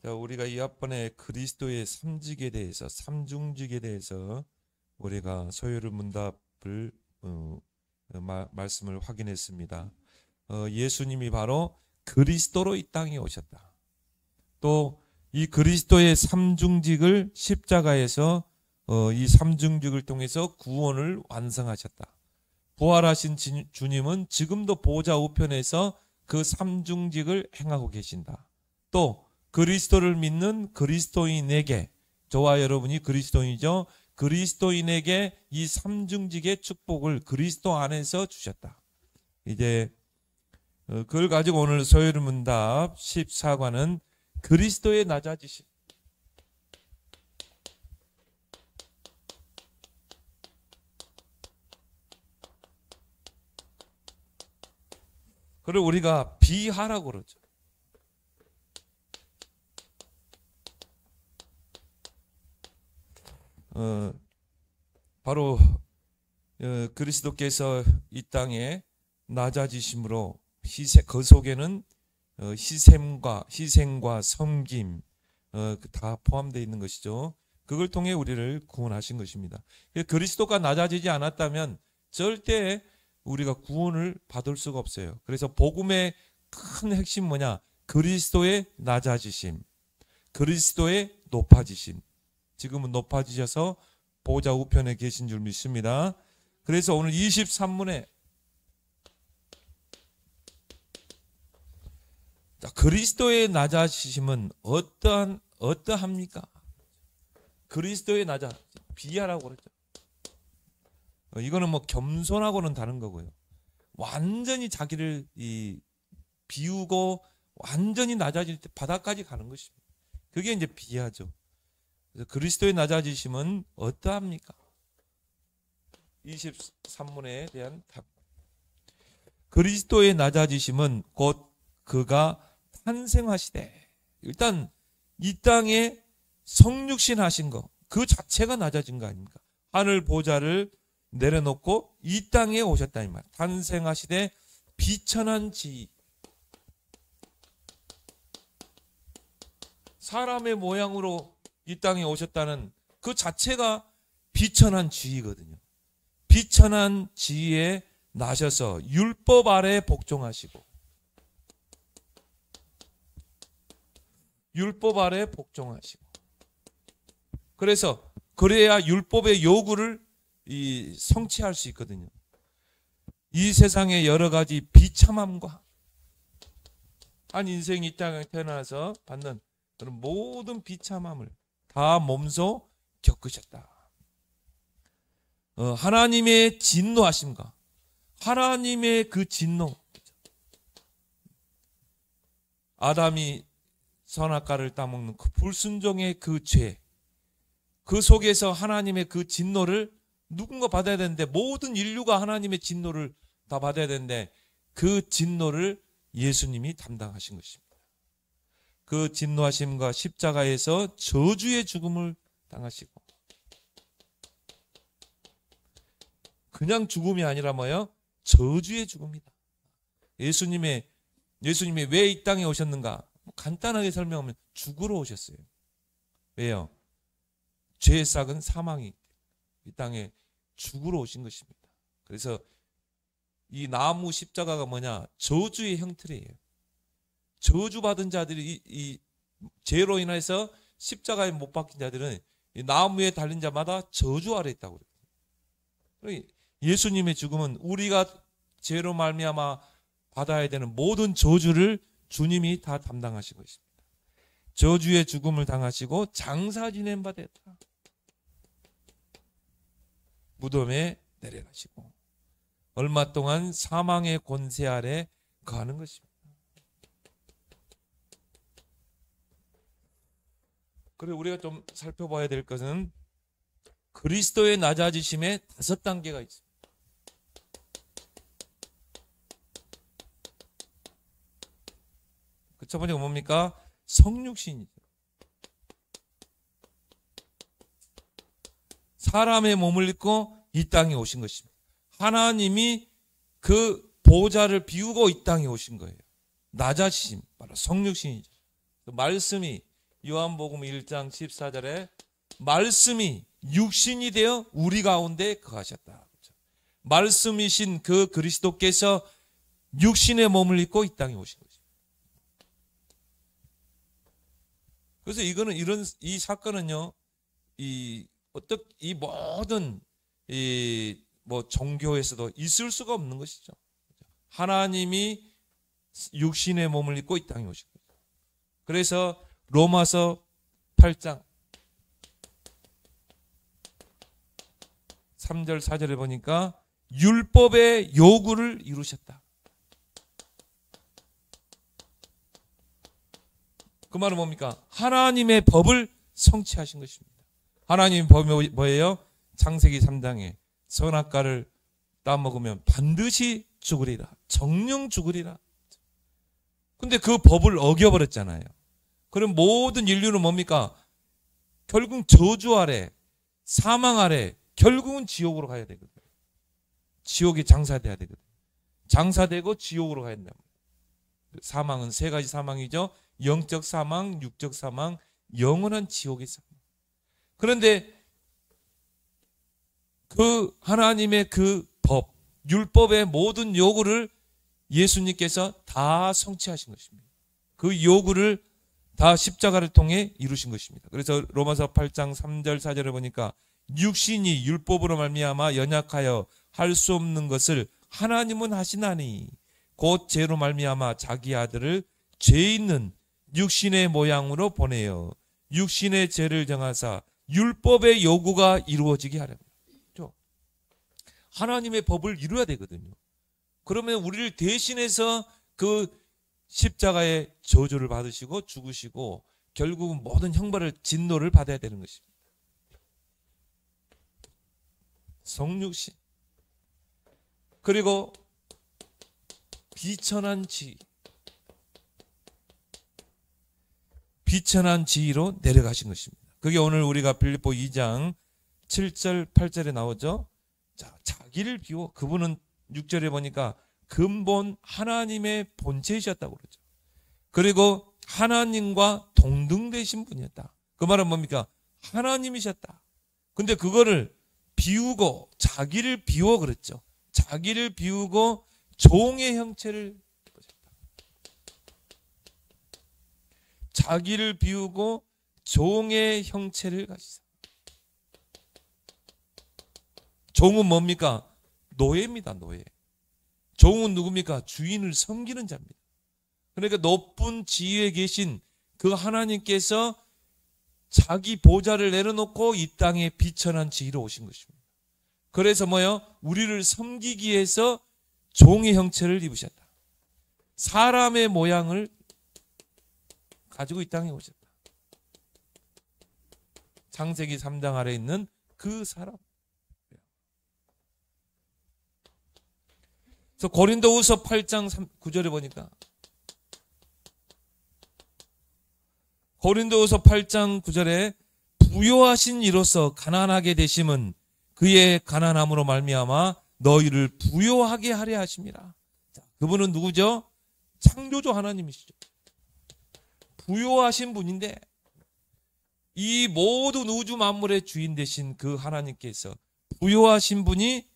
자, 우리가 이 앞번에 그리스도의 삼직에 대해서, 삼중직에 대해서 우리가 소요를 문답을 말씀을 확인했습니다. 예수님이 바로 그리스도로 이 땅에 오셨다. 또 이 그리스도의 삼중직을 십자가에서 이 삼중직을 통해서 구원을 완성하셨다. 부활하신 주님은 지금도 보좌 우편에서 그 삼중직을 행하고 계신다. 또 그리스도를 믿는 그리스도인에게, 저와 여러분이 그리스도인이죠. 그리스도인에게 이 삼중직의 축복을 그리스도 안에서 주셨다. 이제 그걸 가지고 오늘 소요를 문답 14과는 그리스도의 낮아지심. 그걸 우리가 비하라고 그러죠. 바로 그리스도께서 이 땅에 낮아지심으로 그 속에는 희생과 섬김 다 포함되어 있는 것이죠. 그걸 통해 우리를 구원하신 것입니다. 그리스도가 낮아지지 않았다면 절대 우리가 구원을 받을 수가 없어요. 그래서 복음의 큰 핵심 뭐냐? 그리스도의 낮아지심, 그리스도의 높아지심. 지금은 높아지셔서 보좌 우편에 계신 줄 믿습니다. 그래서 오늘 23문에 그리스도의 낮아지심은 어떠합니까? 그리스도의 비하라고 그랬죠. 이거는 뭐 겸손하고는 다른 거고요. 완전히 자기를 비우고 완전히 낮아질 때 바닥까지 가는 것입니다. 그게 이제 비하죠. 그래서 그리스도의 낮아지심은 어떠합니까? 23문에 대한 답. 그리스도의 낮아지심은 곧 그가 탄생하시되, 일단 이 땅에 성육신 하신 거, 그 자체가 낮아진 거 아닙니까? 하늘 보좌를 내려놓고 이 땅에 오셨다 이 말. 탄생하시되 비천한 지, 사람의 모양으로 이 땅에 오셨다는 그 자체가 비천한 지이거든요. 비천한 지에 나셔서 율법 아래 복종하시고, 율법 아래 복종하시고, 그래서 그래야 율법의 요구를 성취할 수 있거든요. 이 세상의 여러 가지 비참함과 한 인생이 이 땅에 태어나서 받는 그런 모든 비참함을 다 몸소 겪으셨다. 하나님의 진노하심과 하나님의 그 진노, 아담이 선악과를 따먹는 그 불순종의 그 죄, 그 속에서 하나님의 그 진노를 누군가 받아야 되는데, 모든 인류가 하나님의 진노를 다 받아야 되는데 그 진노를 예수님이 담당하신 것입니다. 그 진노하심과 십자가에서 저주의 죽음을 당하시고, 그냥 죽음이 아니라 뭐예요? 저주의 죽음이다. 예수님이 왜 이 땅에 오셨는가? 간단하게 설명하면 죽으러 오셨어요. 왜요? 죄의 싹은 사망이 이 땅에 죽으러 오신 것입니다. 그래서 이 나무 십자가가 뭐냐? 저주의 형틀이에요. 저주받은 자들이 이 죄로 인해서 십자가에 못 박힌 자들은 이 나무에 달린 자마다 저주 아래 있다고 그래요. 예수님의 죽음은 우리가 죄로 말미암아 받아야 되는 모든 저주를 주님이 다 담당하신 것입니다. 저주의 죽음을 당하시고 장사 지낸 바 됐다. 무덤에 내려가시고 얼마 동안 사망의 권세 아래 거하는 것입니다. 그리고 우리가 좀 살펴봐야 될 것은 그리스도의 낮아지심에 5단계가 있습니다. 그 첫 번째가 뭡니까? 성육신이죠. 사람의 몸을 입고 이 땅에 오신 것입니다. 하나님이 그 보좌를 비우고 이 땅에 오신 거예요. 낮아지심, 바로 성육신이죠. 그 말씀이 요한복음 1장 14절에 말씀이 육신이 되어 우리 가운데 거하셨다. 말씀이신 그 그리스도께서 육신의 몸을 입고 이 땅에 오신 거죠. 그래서 이거는 이 사건은요, 이 모든 뭐 종교에서도 있을 수가 없는 것이죠. 하나님이 육신의 몸을 입고 이 땅에 오신 거죠. 그래서 로마서 8장 3절 4절에 보니까 율법의 요구를 이루셨다. 그 말은 뭡니까? 하나님의 법을 성취하신 것입니다. 하나님의 법이 뭐예요? 창세기 3장에 선악과를 따먹으면 반드시 죽으리라. 정령 죽으리라. 근데 그 법을 어겨버렸잖아요. 그럼 모든 인류는 뭡니까? 결국 저주 아래, 사망 아래, 결국은 지옥으로 가야 되거든요. 지옥에 장사돼야 되거든요. 장사되고 지옥으로 가야 된다. 사망은 세 가지 사망이죠. 영적 사망, 육적 사망, 영원한 지옥의 사망. 그런데 그 하나님의 그 법, 율법의 모든 요구를 예수님께서 다 성취하신 것입니다. 그 요구를 다 십자가를 통해 이루신 것입니다. 그래서 로마서 8장 3절 4절을 보니까 육신이 율법으로 말미암아 연약하여 할 수 없는 것을 하나님은 하시나니 곧 죄로 말미암아 자기 아들을 죄 있는 육신의 모양으로 보내어 육신의 죄를 정하사 율법의 요구가 이루어지게 하렵니다. 하나님의 법을 이루어야 되거든요. 그러면 우리를 대신해서 그 십자가의 저주를 받으시고 죽으시고 결국은 모든 형벌을 진노를 받아야 되는 것입니다. 성육신 그리고 비천한 지위로 내려가신 것입니다. 그게 오늘 우리가 빌립보 2장 7절 8절에 나오죠. 자, 자기를 비워 그분은 6절에 보니까 근본 하나님의 본체이셨다고 그러죠. 그리고 하나님과 동등되신 분이었다. 그 말은 뭡니까? 하나님이셨다. 근데 그거를 비우고 자기를 비워 그랬죠. 자기를 비우고 종의 형체를 입으셨다. 자기를 비우고 종의 형체를 가지사. 종은 뭡니까? 노예입니다. 노예. 종은 누굽니까? 주인을 섬기는 자입니다. 그러니까 높은 지위에 계신 그 하나님께서 자기 보좌를 내려놓고 이 땅에 비천한 지위로 오신 것입니다. 그래서 뭐요? 우리를 섬기기 위해서 종의 형체를 입으셨다. 사람의 모양을 가지고 이 땅에 오셨다. 창세기 3장 아래에 있는 그 사람. 그래서 고린도후서 8장 9절에 보니까 고린도후서 8장 9절에 부요하신 이로써 가난하게 되심은 그의 가난함으로 말미암아 너희를 부요하게 하려 하심이라. 그분은 누구죠? 창조주 하나님이시죠. 부요하신 분인데 이 모든 우주 만물의 주인 되신 그 하나님께서 부요하신 분이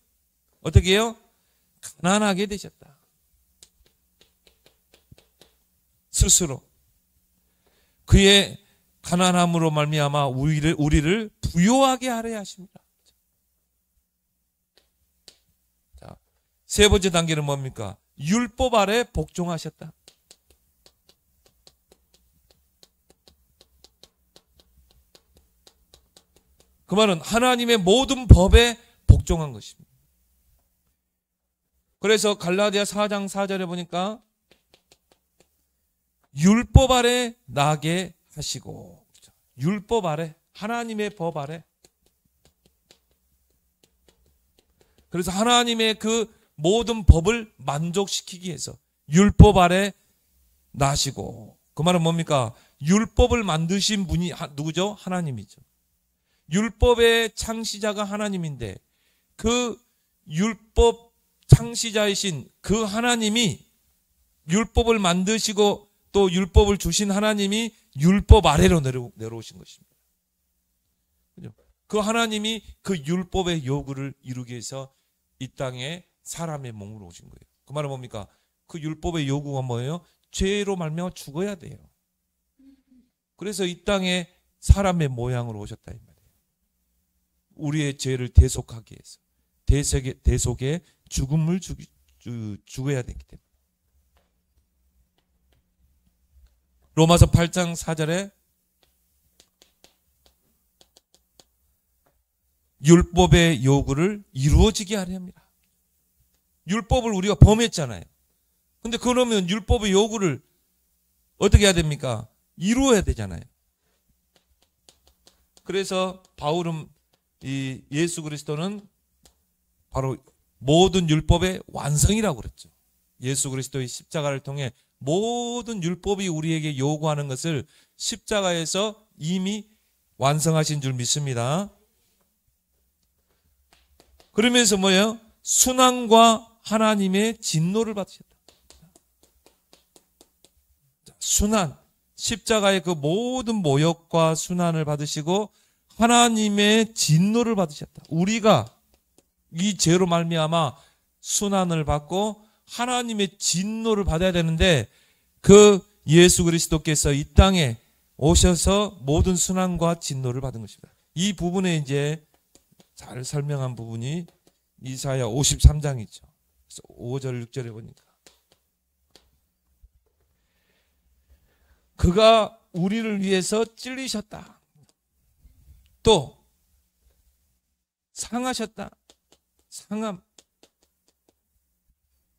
어떻게 해요? 가난하게 되셨다. 스스로 그의 가난함으로 말미암아 우리를 부요하게 하려 하십니다. 자, 세 번째 단계는 뭡니까? 율법 아래 복종하셨다. 그 말은 하나님의 모든 법에 복종한 것입니다. 그래서 갈라디아 4장 4절에 보니까 율법 아래 나게 하시고, 율법 아래, 하나님의 법 아래. 그래서 하나님의 그 모든 법을 만족시키기 위해서 율법 아래 나시고, 그 말은 뭡니까? 율법을 만드신 분이 누구죠? 하나님이죠. 율법의 창시자가 하나님인데 그 율법 창시자이신 그 하나님이 율법을 만드시고 또 율법을 주신 하나님이 율법 아래로 내려오신 것입니다. 그죠? 그 하나님이 그 율법의 요구를 이루기 위해서 이 땅에 사람의 몸으로 오신 거예요. 그 말은 뭡니까? 그 율법의 요구가 뭐예요? 죄로 말미암아 죽어야 돼요. 그래서 이 땅에 사람의 모양으로 오셨다 이 말이에요. 우리의 죄를 대속하기 위해서 대속의 죽음을 죽어야 되기 때문에. 로마서 8장 4절에 율법의 요구를 이루어지게 하려 합니다. 율법을 우리가 범했잖아요. 근데 그러면 율법의 요구를 어떻게 해야 됩니까? 이루어야 되잖아요. 그래서 바울은 이 예수 그리스도는 바로 모든 율법의 완성이라고 그랬죠. 예수 그리스도의 십자가를 통해 모든 율법이 우리에게 요구하는 것을 십자가에서 이미 완성하신 줄 믿습니다. 그러면서 뭐예요? 순환과 하나님의 진노를 받으셨다. 순환, 십자가의 그 모든 모욕과 순환을 받으시고 하나님의 진노를 받으셨다. 우리가 이 죄로 말미암아 순환을 받고 하나님의 진노를 받아야 되는데 그 예수 그리스도께서 이 땅에 오셔서 모든 순환과 진노를 받은 것입니다. 이 부분에 이제 잘 설명한 부분이 이사야 53장이죠. 5절 6절에 보니까 그가 우리를 위해서 찔리셨다. 또 상하셨다. 상함.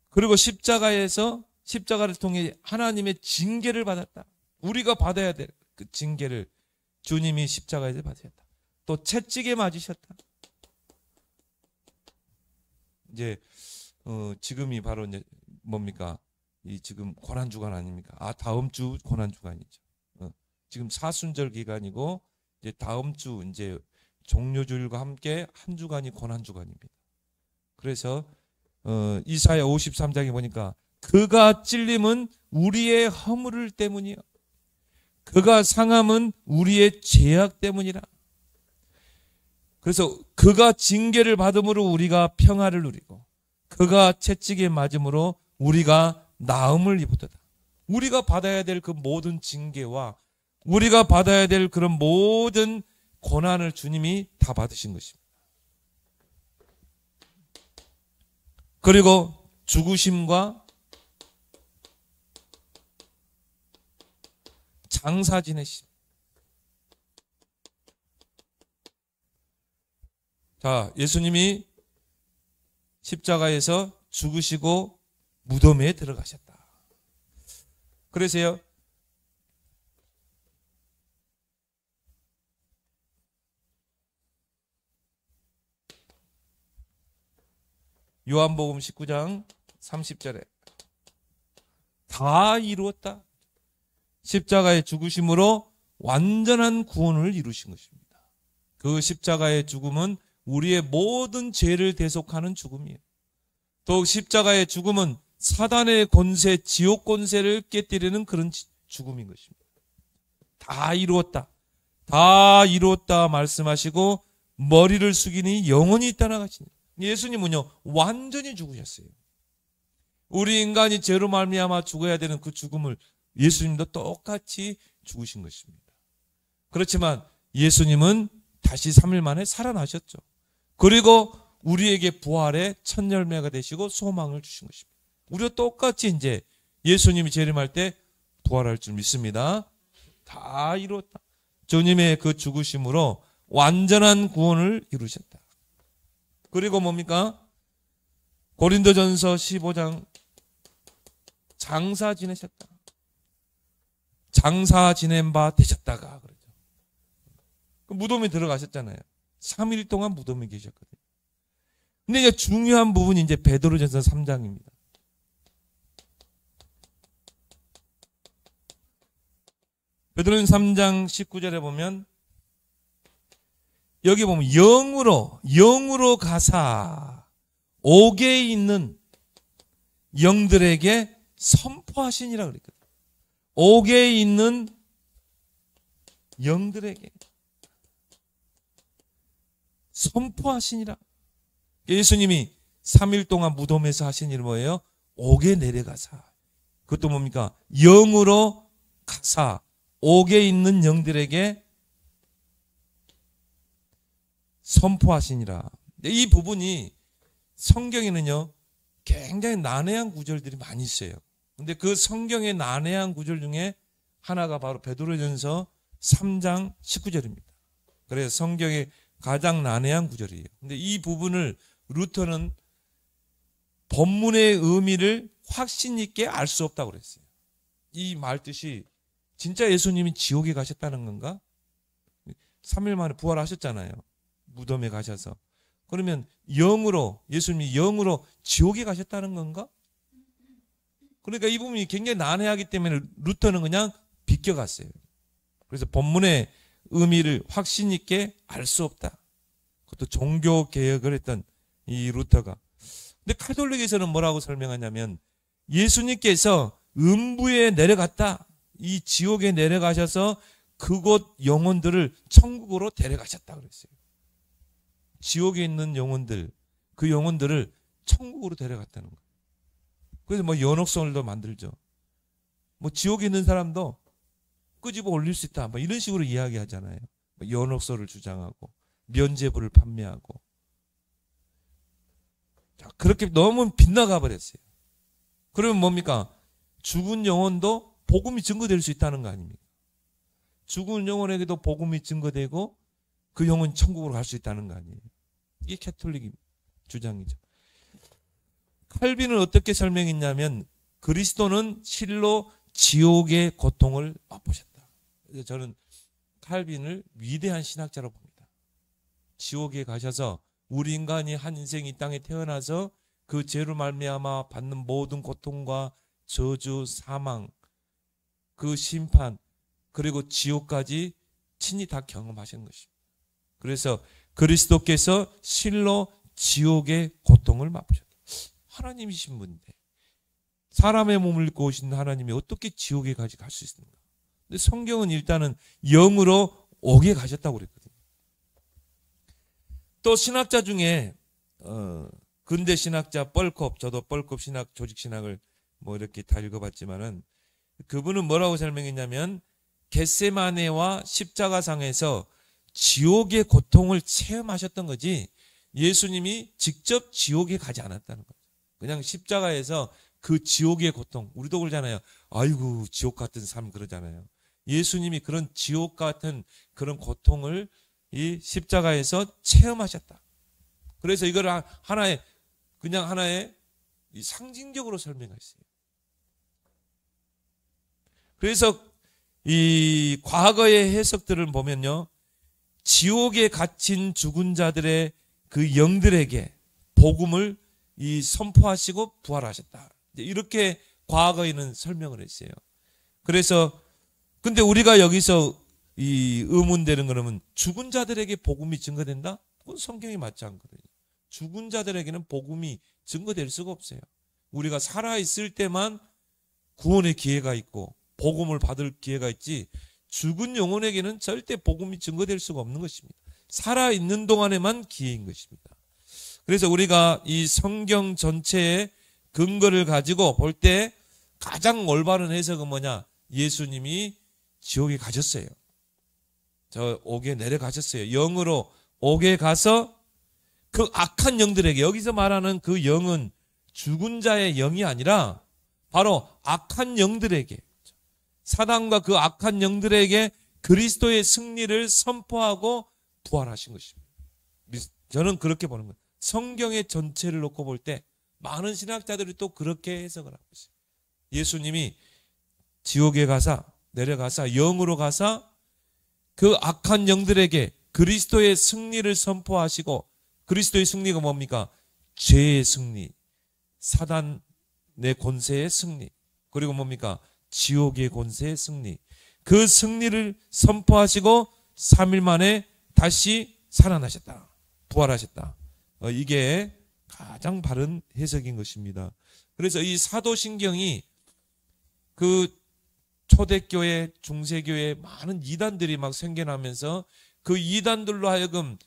그리고 십자가를 통해 하나님의 징계를 받았다. 우리가 받아야 될 그 징계를 주님이 십자가에서 받으셨다. 또 채찍에 맞으셨다. 이제 지금이 바로 이제 뭡니까? 이 지금 고난 주간 아닙니까? 다음 주 고난 주간이죠. 지금 사순절 기간이고 이제 다음 주 이제 종료주일과 함께 한 주간이 고난 주간입니다. 그래서 이사야 53장에 보니까 그가 찔림은 우리의 허물 때문이요. 그가 상함은 우리의 죄악 때문이라. 그래서 그가 징계를 받음으로 우리가 평화를 누리고 그가 채찍에 맞음으로 우리가 나음을 입었다. 우리가 받아야 될 그 모든 징계와 우리가 받아야 될 그런 모든 고난을 주님이 다 받으신 것입니다. 그리고 죽으심과 장사 지내심. 자, 예수님이 십자가에서 죽으시고 무덤에 들어가셨다. 그래서요, 요한복음 19장 30절에 다 이루었다. 십자가의 죽으심으로 완전한 구원을 이루신 것입니다. 그 십자가의 죽음은 우리의 모든 죄를 대속하는 죽음이에요. 또 십자가의 죽음은 사단의 권세, 지옥 권세를 깨뜨리는 그런 죽음인 것입니다. 다 이루었다. 다 이루었다 말씀하시고 머리를 숙이니 영원히 떠나가시니. 예수님은요 완전히 죽으셨어요. 우리 인간이 죄로 말미암아 죽어야 되는 그 죽음을 예수님도 똑같이 죽으신 것입니다. 그렇지만 예수님은 다시 3일 만에 살아나셨죠. 그리고 우리에게 부활의 첫 열매가 되시고 소망을 주신 것입니다. 우리가 똑같이 이제 예수님이 재림할 때 부활할 줄 믿습니다. 다 이뤘다. 주님의 그 죽으심으로 완전한 구원을 이루셨다. 그리고 뭡니까? 고린도전서 15장 장사 지내셨다. 장사 지낸 바 되셨다가 그러죠. 그 무덤에 들어가셨잖아요. 3일 동안 무덤에 계셨거든요. 근데 이제 중요한 부분이 이제 베드로전서 3장입니다. 베드로전서 3장 19절에 보면 여기 보면 영으로 가사 옥에 있는 영들에게 선포하시니라 그랬거든요. 옥에 있는 영들에게 선포하시니라. 예수님이 3일 동안 무덤에서 하신 일 뭐예요? 옥에 내려가사. 그것도 뭡니까? 영으로 가사 옥에 있는 영들에게 선포하시니라. 이 부분이 성경에는요 굉장히 난해한 구절들이 많이 있어요. 근데 그 성경의 난해한 구절 중에 하나가 바로 베드로전서 3장 19절입니다. 그래서 성경의 가장 난해한 구절이에요. 근데 이 부분을 루터는 본문의 의미를 확신 있게 알 수 없다고 그랬어요. 이 말 뜻이 진짜 예수님이 지옥에 가셨다는 건가? 3일 만에 부활하셨잖아요. 무덤에 가셔서. 그러면 영으로, 예수님이 영으로 지옥에 가셨다는 건가? 그러니까 이 부분이 굉장히 난해하기 때문에 루터는 그냥 비껴갔어요. 그래서 본문의 의미를 확신 있게 알 수 없다. 그것도 종교 개혁을 했던 이 루터가. 근데 카톨릭에서는 뭐라고 설명하냐면 예수님께서 음부에 내려갔다. 이 지옥에 내려가셔서 그곳 영혼들을 천국으로 데려가셨다 그랬어요. 지옥에 있는 영혼들, 그 영혼들을 천국으로 데려갔다는 거예요. 그래서 뭐 연옥선을도 만들죠. 뭐 지옥에 있는 사람도 끄집어 올릴 수 있다. 뭐 이런 식으로 이야기하잖아요. 뭐 연옥소를 주장하고 면죄부를 판매하고. 자, 그렇게 너무 빗나가 버렸어요. 그러면 뭡니까? 죽은 영혼도 복음이 증거될 수 있다는 거 아닙니까? 죽은 영혼에게도 복음이 증거되고 그 영혼이 천국으로 갈 수 있다는 거 아니에요. 이게 캐톨릭 주장이죠. 칼빈은 어떻게 설명했냐면 그리스도는 실로 지옥의 고통을 맛보셨다. 그래서 저는 칼빈을 위대한 신학자로 봅니다. 지옥에 가셔서 우리 인간이 한 인생 이 땅에 태어나서 그 죄로 말미암아 받는 모든 고통과 저주, 사망, 그 심판, 그리고 지옥까지 친히 다 경험하신 것입니다. 그래서 그리스도께서 실로 지옥의 고통을 맛보셨다. 하나님이신 분인데 사람의 몸을 입고 오신 하나님이 어떻게 지옥에까지 갈 수 있습니까? 근데 성경은 일단은 영으로 옥에 가셨다고 그랬거든요. 또 신학자 중에 근대 신학자 뻘컵, 저도 뻘컵 신학, 조직 신학을 뭐 이렇게 다 읽어봤지만은 그분은 뭐라고 설명했냐면 겟세마네와 십자가상에서 지옥의 고통을 체험하셨던 거지 예수님이 직접 지옥에 가지 않았다는 거죠. 그냥 십자가에서 그 지옥의 고통, 우리도 그러잖아요. 아이고 지옥 같은 삶 그러잖아요. 예수님이 그런 지옥 같은 그런 고통을 이 십자가에서 체험하셨다. 그래서 이걸 하나의 그냥 하나의 상징적으로 설명했어요. 그래서 이 과거의 해석들을 보면요, 지옥에 갇힌 죽은 자들의 그 영들에게 복음을 선포하시고 부활하셨다. 이렇게 과거에는 설명을 했어요. 그래서 근데 우리가 여기서 이 의문되는 거는 죽은 자들에게 복음이 증거된다? 그건 성경이 맞지 않거든요. 죽은 자들에게는 복음이 증거될 수가 없어요. 우리가 살아있을 때만 구원의 기회가 있고 복음을 받을 기회가 있지 죽은 영혼에게는 절대 복음이 증거될 수가 없는 것입니다. 살아있는 동안에만 기회인 것입니다. 그래서 우리가 이 성경 전체의 근거를 가지고 볼 때 가장 올바른 해석은 뭐냐? 예수님이 지옥에 가셨어요. 저 옥에 내려가셨어요. 영으로 옥에 가서 그 악한 영들에게, 여기서 말하는 그 영은 죽은 자의 영이 아니라 바로 악한 영들에게, 사단과 그 악한 영들에게 그리스도의 승리를 선포하고 부활하신 것입니다. 저는 그렇게 보는 거예요. 성경의 전체를 놓고 볼 때 많은 신학자들이 또 그렇게 해석을 하고 있어요. 예수님이 지옥에 가사, 내려가사, 영으로 가사 그 악한 영들에게 그리스도의 승리를 선포하시고, 그리스도의 승리가 뭡니까? 죄의 승리, 사단의 권세의 승리, 그리고 뭡니까? 지옥의 권세의 승리. 그 승리를 선포하시고 3일 만에 다시 살아나셨다. 부활하셨다. 이게 가장 바른 해석인 것입니다. 그래서 이 사도신경이 그 초대교회, 중세교회 많은 이단들이 막 생겨나면서 그 이단들로 하여금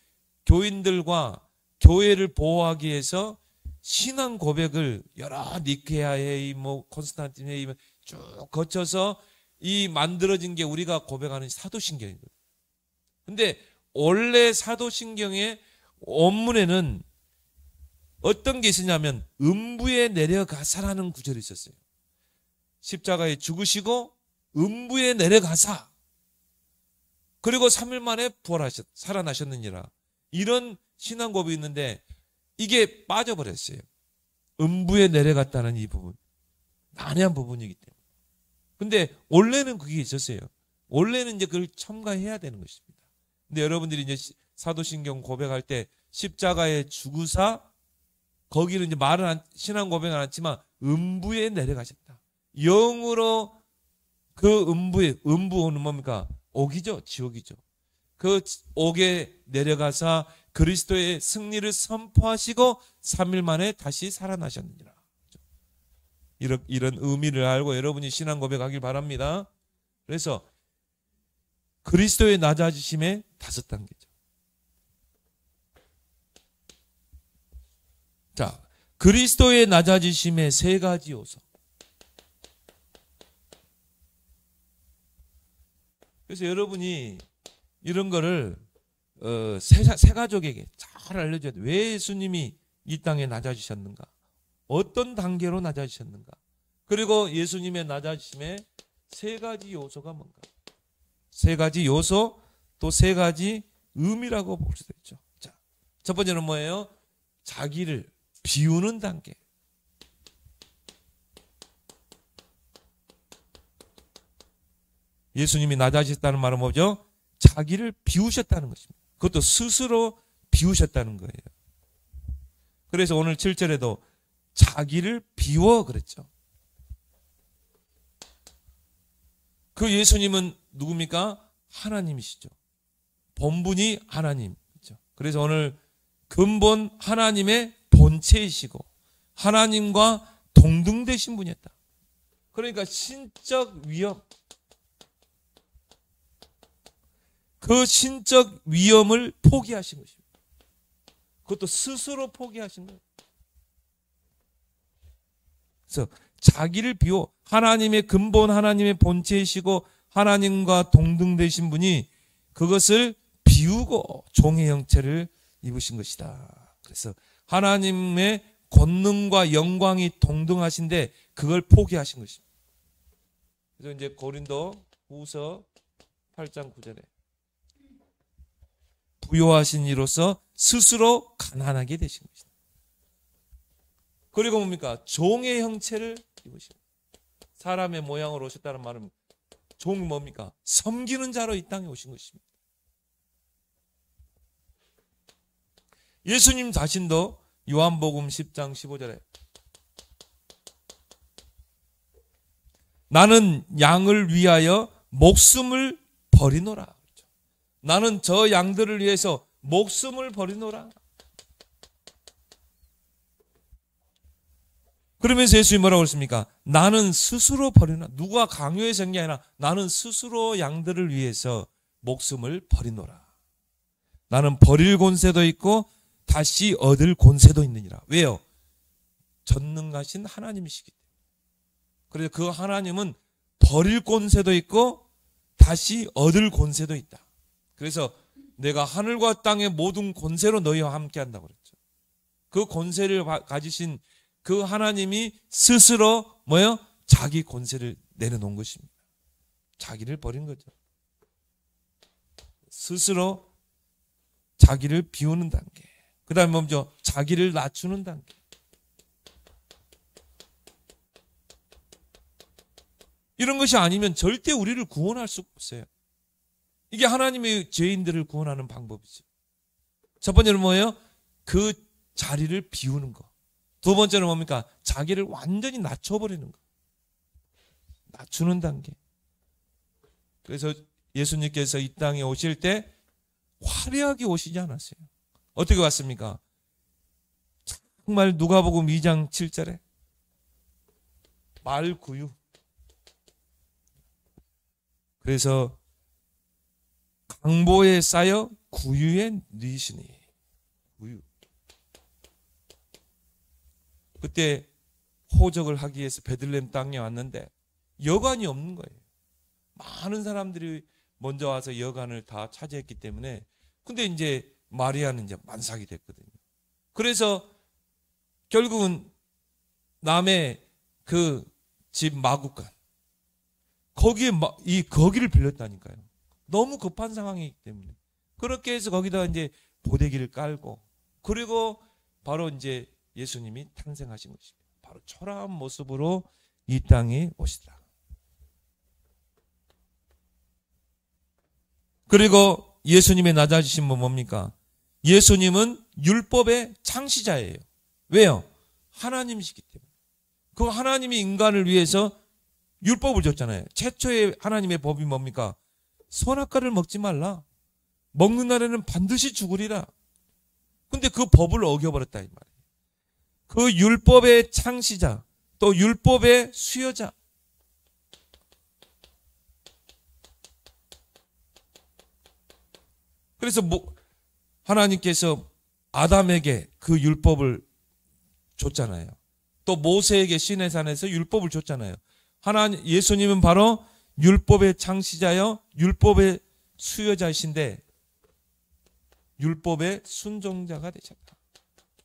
교인들과 교회를 보호하기 위해서 신앙 고백을 여러 니케아 회의, 뭐 콘스탄틴 회의 쭉 거쳐서 이 만들어진 게 우리가 고백하는 사도신경이거든요. 근데 원래 사도신경의 원문에는 어떤 게 있었냐면 음부에 내려가사라는 구절이 있었어요. 십자가에 죽으시고 음부에 내려가사 그리고 3일 만에 살아나셨느니라. 이런 신앙 고백이 있는데 이게 빠져버렸어요. 음부에 내려갔다는 이 부분. 난해한 부분이기 때문에. 근데 원래는 그게 있었어요. 원래는 이제 그걸 첨가해야 되는 것입니다. 근데 여러분들이 이제 사도신경 고백할 때 십자가에 죽으사 거기는 이제 신앙 고백은 안 했지만 음부에 내려가셨다. 영으로 그 음부는 뭡니까? 옥이죠. 지옥이죠. 그 옥에 내려가사 그리스도의 승리를 선포하시고 3일 만에 다시 살아나셨느니라. 이런 의미를 알고 여러분이 신앙 고백하길 바랍니다. 그래서 그리스도의 낮아지심의 5단계죠. 자, 그리스도의 낮아지심의 3가지 요소. 그래서 여러분이 이런 거를 세가족에게 잘 알려줘야 돼요. 왜 예수님이 이 땅에 낮아지셨는가? 어떤 단계로 낮아지셨는가? 그리고 예수님의 낮아지심의 3가지 요소가 뭔가? 3가지 요소 또 3가지 의미라고 볼 수도 있죠. 자, 첫 번째는 뭐예요? 자기를 비우는 단계. 예수님이 낮아지셨다는 말은 뭐죠? 자기를 비우셨다는 것입니다. 그것도 스스로 비우셨다는 거예요. 그래서 오늘 7절에도 자기를 비워 그랬죠. 그 예수님은 누굽니까? 하나님이시죠. 본분이 하나님이죠. 그래서 오늘 근본 하나님의 본체이시고 하나님과 동등되신 분이었다. 그러니까 신적 위엄, 그 신적 위엄을 포기하신 것입니다. 그것도 스스로 포기하신 거예요. 그래서 자기를 비워 하나님의 근본 하나님의 본체이시고 하나님과 동등되신 분이 그것을 비우고 종의 형체를 입으신 것이다. 그래서 하나님의 권능과 영광이 동등하신데 그걸 포기하신 것입니다. 그래서 이제 고린도 후서 8장 9절에 부요하신 이로서 스스로 가난하게 되신 것이다. 그리고 뭡니까? 종의 형체를 입으신 사람의 모양으로 오셨다는 말은 종이 뭡니까? 섬기는 자로 이 땅에 오신 것입니다. 예수님 자신도 요한복음 10장 15절에 나는 양을 위하여 목숨을 버리노라. 나는 저 양들을 위해서 목숨을 버리노라. 그러면서 예수님이 뭐라고 그랬습니까? 나는 스스로 버리노라. 누가 강요해서 한 게 아니라 나는 스스로 양들을 위해서 목숨을 버리노라. 나는 버릴 권세도 있고 다시 얻을 권세도 있느니라. 왜요? 전능하신 하나님이시기 때문에. 그래서 그 하나님은 버릴 권세도 있고 다시 얻을 권세도 있다. 그래서 내가 하늘과 땅의 모든 권세로 너희와 함께 한다고 그랬죠. 그 권세를 가지신 그 하나님이 스스로 뭐예요? 자기 권세를 내려놓은 것입니다. 자기를 버린 거죠. 스스로 자기를 비우는 단계. 그 다음에 먼저 자기를 낮추는 단계. 이런 것이 아니면 절대 우리를 구원할 수가 없어요. 이게 하나님의 죄인들을 구원하는 방법이죠. 첫 번째는 뭐예요? 그 자리를 비우는 거. 두 번째는 뭡니까? 자기를 완전히 낮춰버리는 거. 낮추는 단계. 그래서 예수님께서 이 땅에 오실 때 화려하게 오시지 않았어요. 어떻게 왔습니까? 정말 누가복음 2장 7절에 말구유. 그래서 강보에 쌓여 구유에 누이시니. 구유. 그때 호적을 하기 위해서 베들레헴 땅에 왔는데 여관이 없는 거예요. 많은 사람들이 먼저 와서 여관을 다 차지했기 때문에. 근데 이제 마리아는 이제 만삭이 됐거든요. 그래서 결국은 남의 그 집 마구간 거기에 거기를 빌렸다니까요. 너무 급한 상황이기 때문에. 그렇게 해서 거기다 이제 보대기를 깔고, 그리고 바로 이제 예수님이 탄생하신 것입니다. 바로 초라한 모습으로 이 땅에 오시더라. 그리고 예수님의 낮아지심은 뭡니까? 예수님은 율법의 창시자예요. 왜요? 하나님이시기 때문에. 그 하나님이 인간을 위해서 율법을 줬잖아요. 최초의 하나님의 법이 뭡니까? 선악과를 먹지 말라. 먹는 날에는 반드시 죽으리라. 근데 그 법을 어겨버렸다 이 말이에요. 그 율법의 창시자, 또 율법의 수여자. 그래서 하나님께서 아담에게 그 율법을 줬잖아요. 또 모세에게 시내산에서 율법을 줬잖아요. 예수님은 바로 율법의 창시자여 율법의 수여자이신데 율법의 순종자가 되셨다.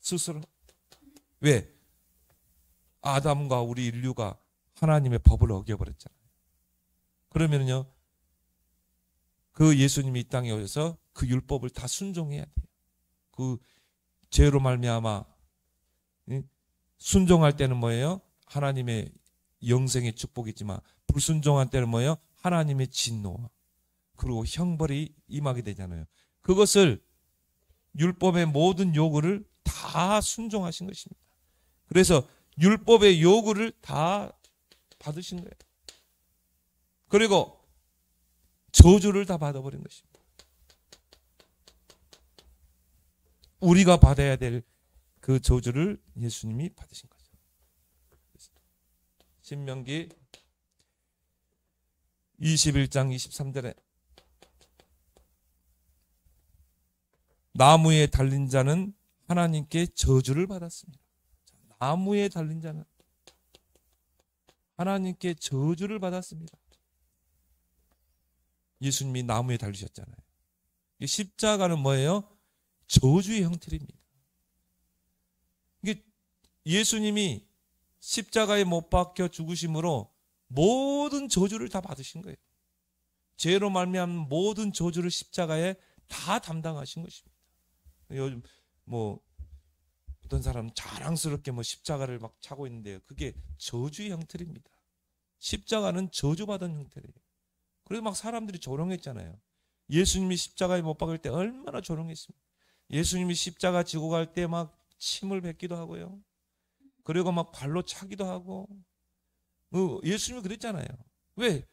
스스로. 왜? 아담과 우리 인류가 하나님의 법을 어겨버렸잖아요. 그러면요, 그 예수님이 이 땅에 오셔서 그 율법을 다 순종해야 돼요. 그 죄로 말미암아 순종할 때는 뭐예요? 하나님의 영생의 축복이지만 불순종할 때는 뭐예요? 하나님의 진노와 그리고 형벌이 임하게 되잖아요. 그것을 율법의 모든 요구를 다 순종하신 것입니다. 그래서 율법의 요구를 다 받으신 거예요. 그리고 저주를 다 받아버린 것입니다. 우리가 받아야 될 그 저주를 예수님이 받으신 거죠. 신명기 21장 23절에 나무에 달린 자는 하나님께 저주를 받았습니다. 나무에 달린 자는 하나님께 저주를 받았습니다. 예수님이 나무에 달리셨잖아요. 십자가는 뭐예요? 저주의 형태입니다. 이게 예수님이 십자가에 못 박혀 죽으심으로 모든 저주를 다 받으신 거예요. 죄로 말미암은 모든 저주를 십자가에 다 담당하신 것입니다. 요즘 어떤 사람은 자랑스럽게 십자가를 막 차고 있는데요. 그게 저주의 형태입니다. 십자가는 저주받은 형태예요. 그래서 막 사람들이 조롱했잖아요. 예수님이 십자가에 못 박을 때 얼마나 조롱했습니까? 예수님이 십자가 지고 갈 때 막 침을 뱉기도 하고요. 그리고 막 발로 차기도 하고. 예수님이 그랬잖아요. 왜?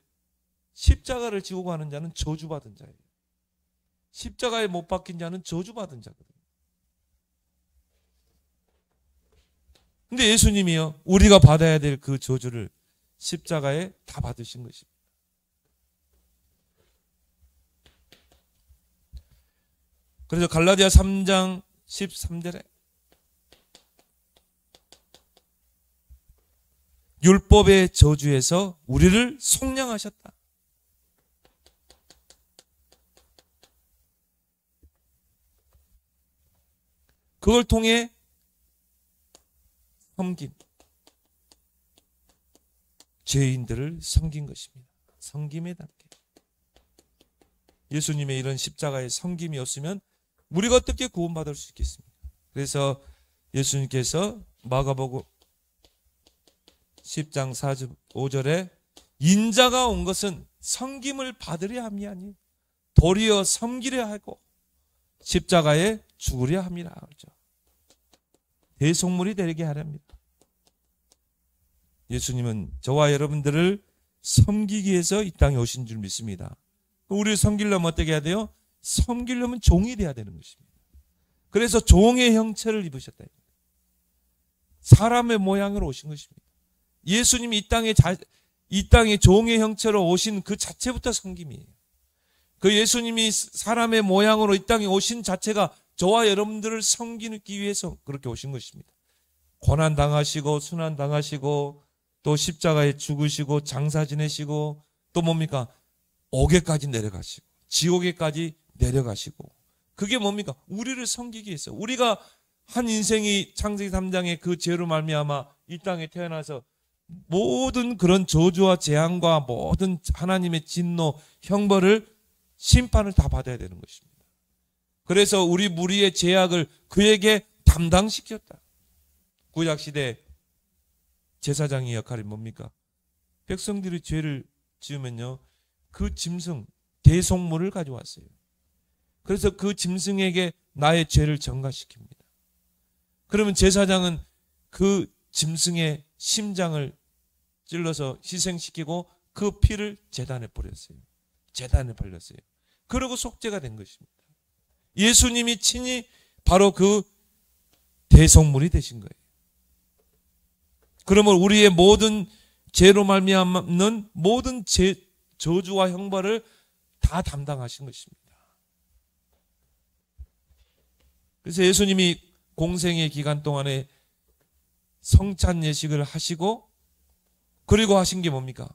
십자가를 지고 가는 자는 저주받은 자예요. 십자가에 못 박힌 자는 저주받은 자거든요. 근데 예수님이요, 우리가 받아야 될 그 저주를 십자가에 다 받으신 것입니다. 그래서 갈라디아 3장 13절에 율법의 저주에서 우리를 속량하셨다. 그걸 통해 섬김, 죄인들을 섬긴 것입니다. 섬김의 단계. 예수님의 이런 십자가의 섬김이 없으면 우리가 어떻게 구원받을 수 있겠습니까? 그래서 예수님께서 마가복음 10장 45절에 인자가 온 것은 섬김을 받으려 함이 아니 도리어 섬기려 하고 십자가에 죽으려 함이라 그러죠. 대속물이 되게 하렵니다. 예수님은 저와 여러분들을 섬기기 위해서 이 땅에 오신 줄 믿습니다. 우리를 섬기려면 어떻게 해야 돼요? 섬기려면 종이 돼야 되는 것입니다. 그래서 종의 형체를 입으셨다. 사람의 모양으로 오신 것입니다. 예수님이 이 땅에 종의 형체로 오신 그 자체부터 섬김이에요. 그 예수님이 사람의 모양으로 이 땅에 오신 자체가 저와 여러분들을 섬기기 위해서 그렇게 오신 것입니다. 고난 당하시고 순환 당하시고 또 십자가에 죽으시고 장사 지내시고 또 뭡니까? 옥에까지 내려가시고 지옥에까지 내려가시고 그게 뭡니까? 우리를 섬기기 위해서. 우리가 한 인생이 창세기 3장의 그 죄로 말미암아 이 땅에 태어나서 모든 그런 저주와 재앙과 모든 하나님의 진노, 형벌을 심판을 다 받아야 되는 것입니다. 그래서 우리 무리의 죄악을 그에게 담당시켰다. 구약시대 제사장의 역할이 뭡니까? 백성들이 죄를 지으면요, 그 짐승, 대속물을 가져왔어요. 그래서 그 짐승에게 나의 죄를 전가시킵니다. 그러면 제사장은 그 짐승의 심장을 찔러서 희생시키고 그 피를 제단에 뿌렸어요. 제단에 발렸어요. 그러고 속죄가 된 것입니다. 예수님이 친히 바로 그 대속물이 되신 거예요. 그러면 우리의 모든 죄로 말미암는 모든 저주와 형벌을 다 담당하신 것입니다. 그래서 예수님이 공생의 기간 동안에 성찬 예식을 하시고 그리고 하신 게 뭡니까?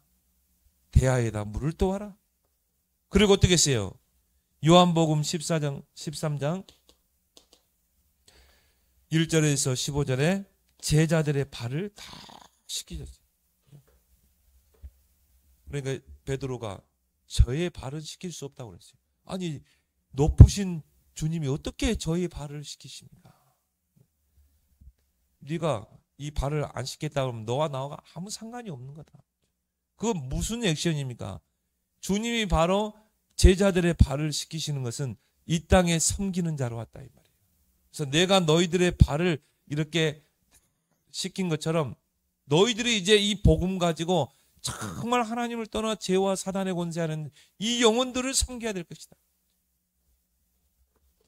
대야에다 물을 떠와라. 그리고 어떻게 했어요? 요한복음 13장 1절에서 15절에 제자들의 발을 다 씻기셨어요. 그러니까 베드로가 저의 발은 씻길 수 없다고 그랬어요. 아니, 높으신 주님이 어떻게 저의 발을 씻기십니까? 네가 이 발을 안 씻겠다 그러면 너와 나와 아무 상관이 없는 거다. 그건 무슨 액션입니까? 주님이 바로 제자들의 발을 씻기시는 것은 이 땅에 섬기는 자로 왔다 이 말이에요. 그래서 내가 너희들의 발을 이렇게 씻긴 것처럼 너희들이 이제 이 복음 가지고 정말 하나님을 떠나 죄와 사단의 권세하는 이 영혼들을 섬겨야 될 것이다.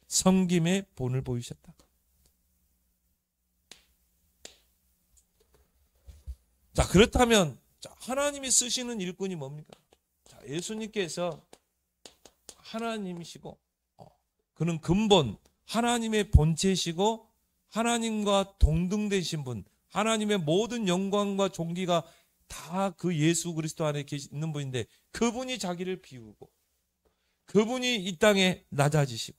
섬김의 본을 보이셨다. 자, 그렇다면 하나님이 쓰시는 일꾼이 뭡니까? 자, 예수님께서 하나님이시고 그는 근본 하나님의 본체이시고 하나님과 동등되신 분, 하나님의 모든 영광과 존귀가 다 그 예수 그리스도 안에 있는 분인데 그분이 자기를 비우고 그분이 이 땅에 낮아지시고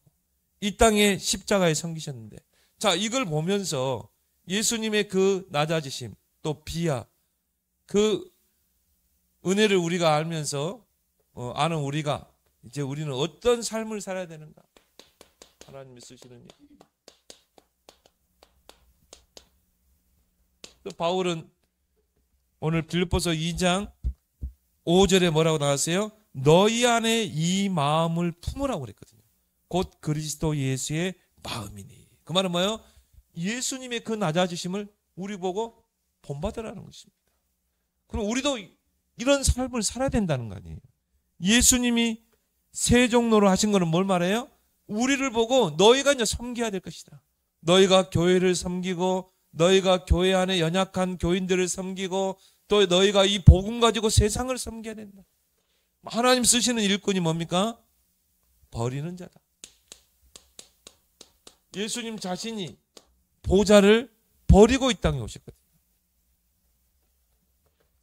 이 땅에 십자가에 섬기셨는데, 자, 이걸 보면서 예수님의 그 낮아지심 또 비하 그 은혜를 우리가 알면서 아는 우리가 이제 우리는 어떤 삶을 살아야 되는가? 하나님이 쓰시는 일. 또 바울은 오늘 빌립보서 2장 5절에 뭐라고 나왔어요? 너희 안에 이 마음을 품으라고 그랬거든요. 곧 그리스도 예수의 마음이니. 그 말은 뭐예요? 예수님의 그 낮아지심을 우리 보고 본받으라는 것입니다. 그럼 우리도 이런 삶을 살아야 된다는 거 아니에요? 예수님이 세 종로로 하신 거는 뭘 말해요? 우리를 보고 너희가 이제 섬겨야 될 것이다. 너희가 교회를 섬기고 너희가 교회 안에 연약한 교인들을 섬기고 또 너희가 이 복음 가지고 세상을 섬겨야 된다. 하나님 쓰시는 일꾼이 뭡니까? 버리는 자다. 예수님 자신이 보좌를 버리고 이 땅에 오셨거든요.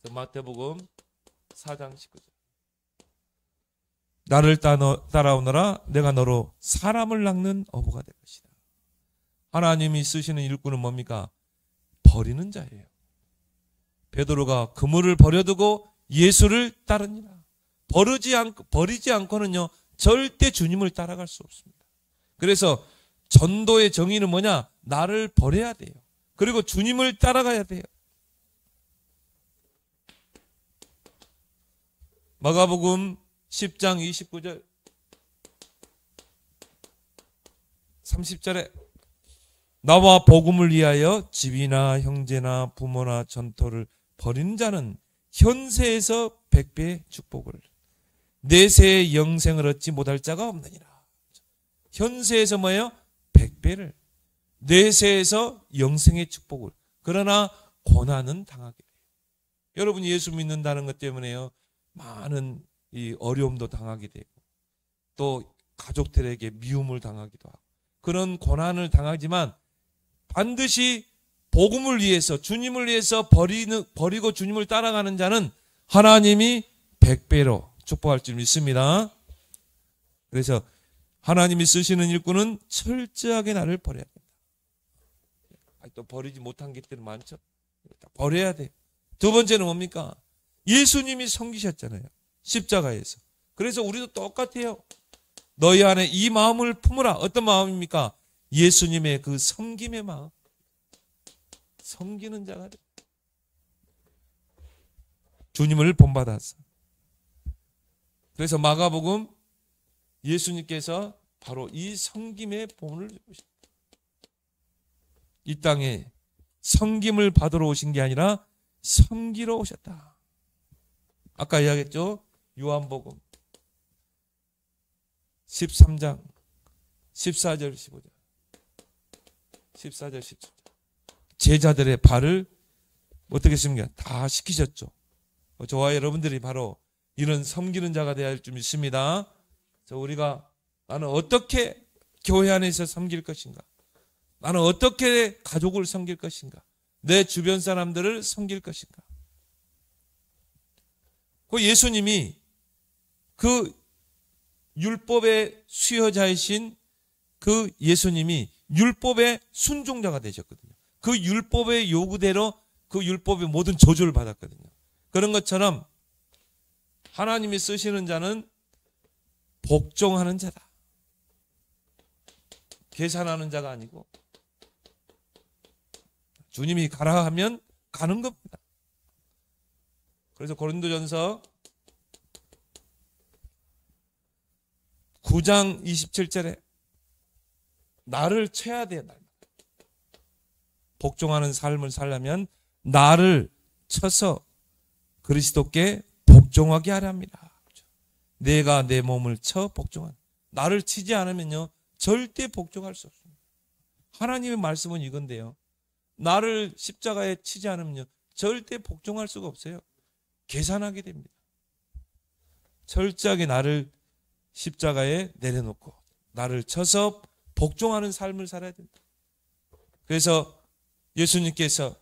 마태복음 4장 19절. 나를 따라오너라 내가 너로 사람을 낚는 어부가 될 것이다. 하나님이 쓰시는 일꾼은 뭡니까? 버리는 자예요. 베드로가 그물을 버려두고 예수를 따르니라. 버리지 않고는요 절대 주님을 따라갈 수 없습니다. 그래서 전도의 정의는 뭐냐? 나를 버려야 돼요. 그리고 주님을 따라가야 돼요. 마가복음 10장 29절 30절에 나와 복음을 위하여 집이나 형제나 부모나 전토를 버리는 자는 현세에서 100배의 축복을 내세의 영생을 얻지 못할 자가 없느니라. 현세에서 뭐예요? 100배를, 내세에서 영생의 축복을, 그러나 고난은 당하게 돼요. 여러분이 예수 믿는다는 것 때문에요, 많은 이 어려움도 당하게 되고 또 가족들에게 미움을 당하기도 하고 그런 고난을 당하지만 반드시 복음을 위해서, 주님을 위해서 버리고 주님을 따라가는 자는 하나님이 100배로 축복할 줄 믿습니다. 그래서 하나님이 쓰시는 일꾼은 철저하게 나를 버려야 된다. 또 버리지 못한 것들은 많죠. 버려야 돼. 두 번째는 뭡니까? 예수님이 섬기셨잖아요, 십자가에서. 그래서 우리도 똑같아요. 너희 안에 이 마음을 품으라. 어떤 마음입니까? 예수님의 그 섬김의 마음. 섬기는 자가 돼. 주님을 본받아서. 그래서 마가복음 예수님께서 바로 이 섬김의 본을 주고 싶다. 이 땅에 섬김을 받으러 오신 게 아니라 섬기러 오셨다. 아까 이야기했죠? 요한복음 13장 14절 15절 14절 17절 제자들의 발을 어떻게 했습니까? 다 시키셨죠. 저와 여러분들이 바로 이런 섬기는 자가 되어야 할 줄 믿습니다. 우리가 나는 어떻게 교회 안에서 섬길 것인가? 나는 어떻게 가족을 섬길 것인가? 내 주변 사람들을 섬길 것인가? 그 예수님이 그 율법의 수여자이신 그 예수님이 율법의 순종자가 되셨거든요. 그 율법의 요구대로 그 율법의 모든 저주를 받았거든요. 그런 것처럼 하나님이 쓰시는 자는 복종하는 자다. 계산하는 자가 아니고 주님이 가라 하면 가는 겁니다. 그래서 고린도전서 9장 27절에 나를 쳐야 돼요. 복종하는 삶을 살려면 나를 쳐서 그리스도께 복종하게 하려 합니다. 내가 내 몸을 쳐 복종한. 나를 치지 않으면요 절대 복종할 수 없습니다. 하나님의 말씀은 이건데요, 나를 십자가에 치지 않으면요 절대 복종할 수가 없어요. 계산하게 됩니다. 철저하게 나를 십자가에 내려놓고 나를 쳐서 복종하는 삶을 살아야 됩니다. 그래서 예수님께서,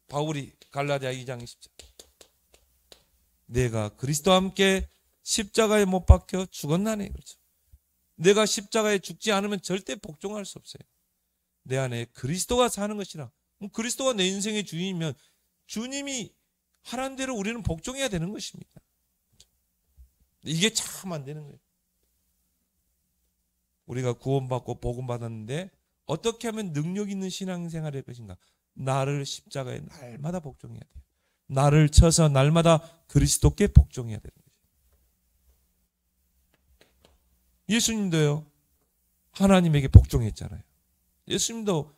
바울이 갈라디아 2장 20절 내가 그리스도와 함께 십자가에 못 박혀 죽었나니. 그렇죠. 내가 십자가에 죽지 않으면 절대 복종할 수 없어요. 내 안에 그리스도가 사는 것이라. 그리스도가 내 인생의 주인이면 주님이 하라는 대로 우리는 복종해야 되는 것입니다. 이게 참 안 되는 거예요. 우리가 구원받고 복음받았는데 어떻게 하면 능력 있는 신앙생활을 할 것인가? 나를 십자가에 날마다 복종해야 돼요. 나를 쳐서 날마다 그리스도께 복종해야 되는 거예요. 예수님도요 하나님에게 복종했잖아요. 예수님도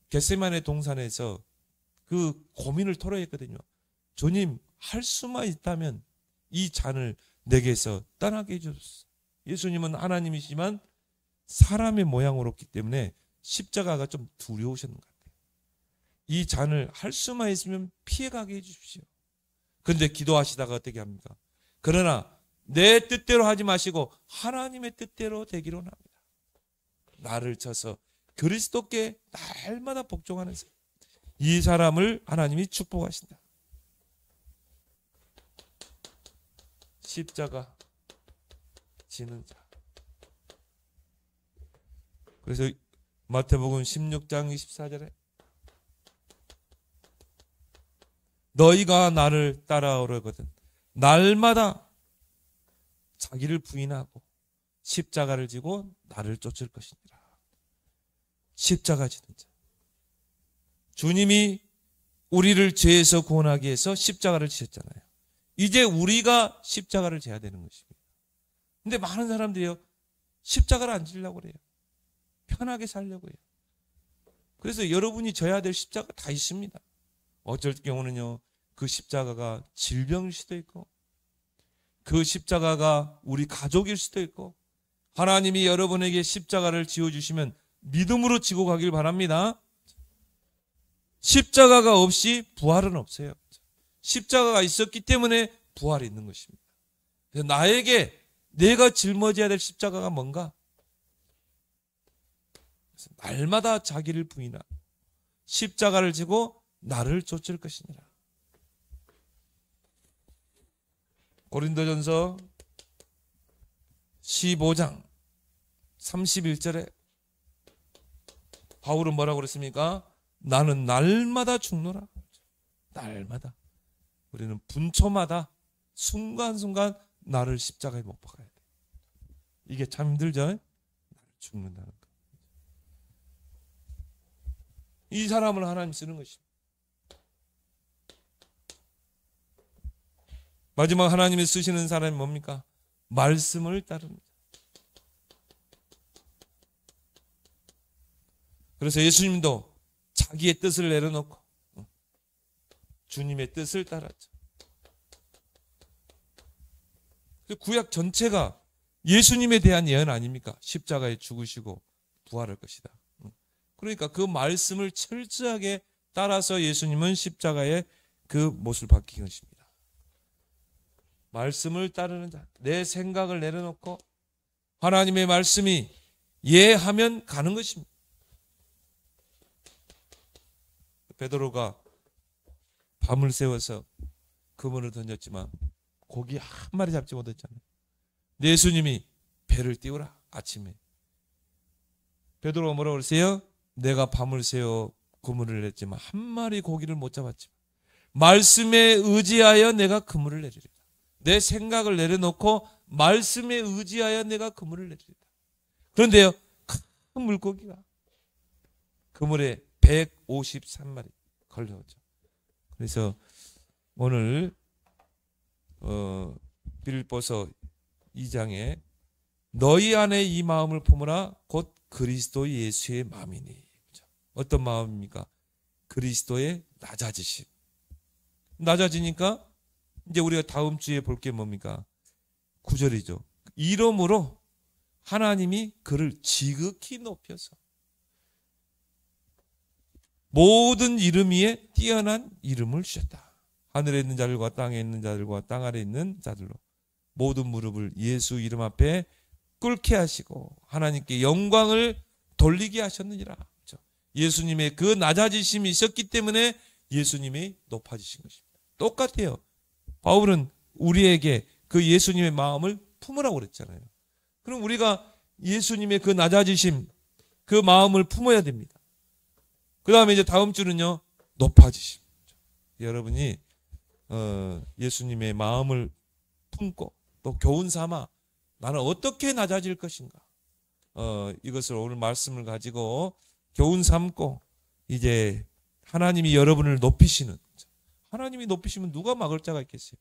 겟세마네 동산에서 그 고민을 토로했거든요. 주님, 할 수만 있다면 이 잔을 내게서 떠나게 해주소서. 예수님은 하나님이시지만 사람의 모양으로 없기 때문에 십자가가 좀 두려우셨는 것 같아요. 이 잔을 할 수만 있으면 피해가게 해주십시오. 그런데 기도하시다가 어떻게 합니까? 그러나 내 뜻대로 하지 마시고 하나님의 뜻대로 되기로 합니다. 나를 쳐서 그리스도께 날마다 복종하는 사람, 이 사람을 하나님이 축복하신다. 십자가 지는 자. 그래서 마태복음 16장 24절에 너희가 나를 따라오려거든 날마다 자기를 부인하고 십자가를 지고 나를 쫓을 것이니라. 십자가 지는 자. 주님이 우리를 죄에서 구원하기 위해서 십자가를 지셨잖아요. 이제 우리가 십자가를 져야 되는 것입니다. 근데 많은 사람들이요 십자가를 안 지려고 그래요. 편하게 살려고 해요. 그래서 여러분이 져야 될 십자가 다 있습니다. 어쩔 경우는요 그 십자가가 질병일 수도 있고 그 십자가가 우리 가족일 수도 있고 하나님이 여러분에게 십자가를 지어주시면 믿음으로 지고 가길 바랍니다. 십자가가 없이 부활은 없어요. 십자가가 있었기 때문에 부활이 있는 것입니다. 그래서 나에게 내가 짊어져야 될 십자가가 뭔가? 날마다 자기를 부인하고 십자가를 지고 나를 쫓을 것이니라. 고린도전서 15장 31절에 바울은 뭐라고 그랬습니까? 나는 날마다 죽노라. 날마다. 우리는 분초마다 순간순간 나를 십자가에 못 박아야 돼. 이게 참 힘들죠? 나를 죽는다는 거. 이 사람을 하나님 쓰는 것입니다. 마지막 하나님이 쓰시는 사람이 뭡니까? 말씀을 따릅니다. 그래서 예수님도 자기의 뜻을 내려놓고 주님의 뜻을 따랐죠. 구약 전체가 예수님에 대한 예언 아닙니까? 십자가에 죽으시고 부활할 것이다. 그러니까 그 말씀을 철저하게 따라서 예수님은 십자가에 그 못을 박힌 것입니다. 말씀을 따르는 자, 내 생각을 내려놓고 하나님의 말씀이 예하면 가는 것입니다. 베드로가 밤을 새워서 그물을 던졌지만 고기 한 마리 잡지 못했잖아요. 예수님이 배를 띄우라. 아침에 베드로가 뭐라고 그랬어요? 내가 밤을 새워 그물을 냈지만 한 마리 고기를 못 잡았지만 말씀에 의지하여 내가 그물을 내리리라. 내 생각을 내려놓고 말씀에 의지하여 내가 그물을 내리리라. 그런데요, 큰 물고기가 그물에 153마리 걸려오죠. 그래서 오늘 빌립보서 2장에 너희 안에 이 마음을 품으라 곧 그리스도 예수의 마음이니. 어떤 마음입니까? 그리스도의 낮아지심. 낮아지니까 이제 우리가 다음 주에 볼 게 뭡니까? 9절이죠. 이러므로 하나님이 그를 지극히 높여서 모든 이름 위에 뛰어난 이름을 주셨다. 하늘에 있는 자들과 땅에 있는 자들과 땅 아래 있는 자들로 모든 무릎을 예수 이름 앞에 꿇게 하시고 하나님께 영광을 돌리게 하셨느니라. 예수님의 그 낮아지심이 있었기 때문에 예수님이 높아지신 것입니다. 똑같아요. 바울은 우리에게 그 예수님의 마음을 품으라고 그랬잖아요. 그럼 우리가 예수님의 그 낮아지심, 그 마음을 품어야 됩니다. 그 다음에 이제 다음 주는요, 높아지심. 여러분이 예수님의 마음을 품고 또 교훈 삼아 나는 어떻게 낮아질 것인가, 이것을 오늘 말씀을 가지고 교훈 삼고 이제 하나님이 여러분을 높이시는, 하나님이 높이시면 누가 막을 자가 있겠어요?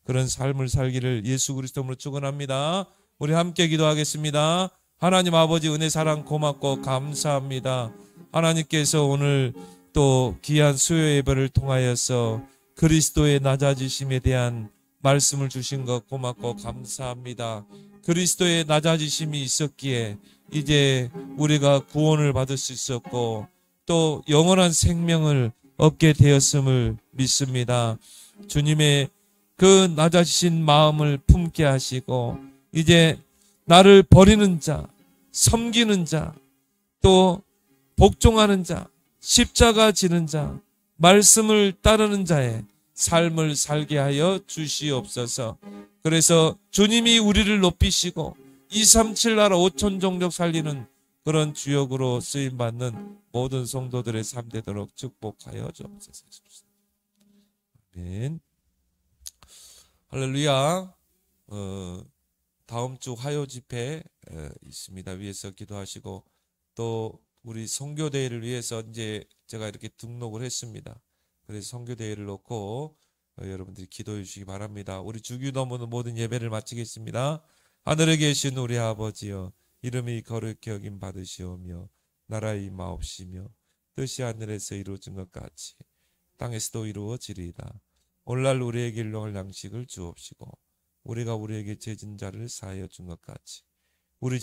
그런 삶을 살기를 예수 그리스도로 축원합니다. 우리 함께 기도하겠습니다. 하나님 아버지 은혜 사랑 고맙고 감사합니다. 하나님께서 오늘 또 귀한 수요 예배를 통하여서 그리스도의 낮아지심에 대한 말씀을 주신 것 고맙고 감사합니다. 그리스도의 낮아지심이 있었기에 이제 우리가 구원을 받을 수 있었고 또 영원한 생명을 얻게 되었음을 믿습니다. 주님의 그 낮아지신 마음을 품게 하시고 이제 나를 버리는 자, 섬기는 자, 또 복종하는 자, 십자가 지는 자, 말씀을 따르는 자의 삶을 살게 하여 주시옵소서. 그래서 주님이 우리를 높이시고 237 나라 5천 종족 살리는 그런 주역으로 쓰임받는 모든 성도들의 삶 되도록 축복하여 주옵소서. 아멘. 할렐루야. 다음 주 화요 집회 있습니다. 위에서 기도하시고 또 우리 선교대회를 위해서 이제 제가 이렇게 등록을 했습니다. 그래서 선교대회를 놓고 여러분들이 기도해 주시기 바랍니다. 우리 주기 넘는 모든 예배를 마치겠습니다. 하늘에 계신 우리 아버지여, 이름이 거룩히 여김 받으시오며 나라의 임하옵시며 뜻이 하늘에서 이루어진 것 같이 땅에서도 이루어지리이다. 오늘날 우리에게 일용할 양식을 주옵시고 우리가 우리에게 죄진 자를 사하여 준 것 같이 우리